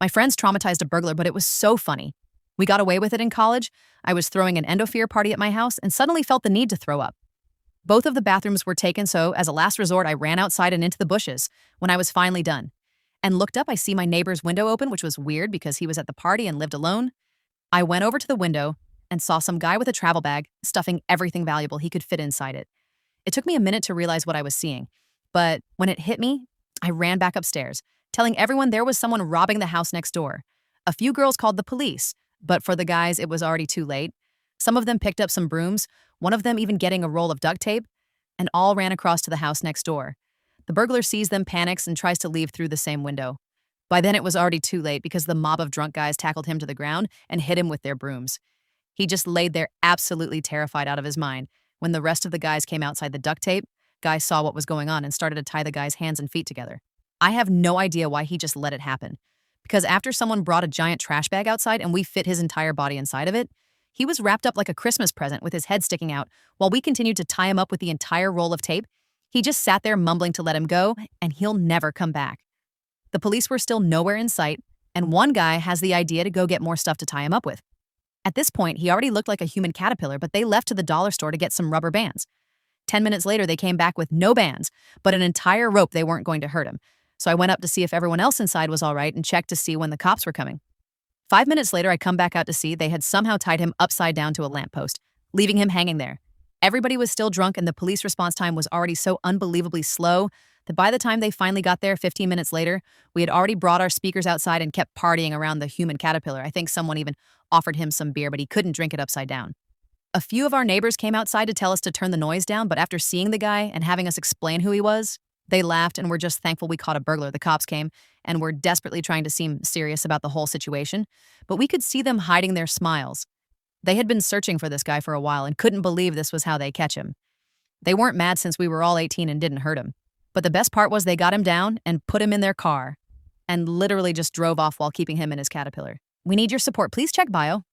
My friends traumatized a burglar, but it was so funny. We got away with it in college. I was throwing an endofear party at my house and suddenly felt the need to throw up. Both of the bathrooms were taken, so as a last resort, I ran outside and into the bushes. When I was finally done and looked up, I see my neighbor's window open, which was weird because he was at the party and lived alone. I went over to the window and saw some guy with a travel bag stuffing everything valuable he could fit inside it. It took me a minute to realize what I was seeing, but when it hit me, I ran back upstairs, telling everyone there was someone robbing the house next door. A few girls called the police, but for the guys, it was already too late. Some of them picked up some brooms, one of them even getting a roll of duct tape, and all ran across to the house next door. The burglar sees them, panics, and tries to leave through the same window. By then, it was already too late because the mob of drunk guys tackled him to the ground and hit him with their brooms. He just laid there absolutely terrified out of his mind. When the rest of the guys came outside the duct tape, guys saw what was going on and started to tie the guy's hands and feet together. I have no idea why he just let it happen. Because after someone brought a giant trash bag outside and we fit his entire body inside of it, he was wrapped up like a Christmas present with his head sticking out while we continued to tie him up with the entire roll of tape. He just sat there mumbling to let him go, and he'll never come back. The police were still nowhere in sight, and one guy has the idea to go get more stuff to tie him up with. At this point, he already looked like a human caterpillar, but they left to the dollar store to get some rubber bands. 10 minutes later, they came back with no bands, but an entire rope they weren't going to hurt him. So I went up to see if everyone else inside was all right and checked to see when the cops were coming. 5 minutes later, I come back out to see they had somehow tied him upside down to a lamppost, leaving him hanging there. Everybody was still drunk, and the police response time was already so unbelievably slow that by the time they finally got there 15 minutes later, we had already brought our speakers outside and kept partying around the human caterpillar. I think someone even offered him some beer, but he couldn't drink it upside down. A few of our neighbors came outside to tell us to turn the noise down, but after seeing the guy and having us explain who he was, they laughed and were just thankful we caught a burglar. The cops came and were desperately trying to seem serious about the whole situation, but we could see them hiding their smiles. They had been searching for this guy for a while and couldn't believe this was how they catch him. They weren't mad since we were all 18 and didn't hurt him. But the best part was they got him down and put him in their car and literally just drove off while keeping him in his caterpillar. We need your support. Please check bio.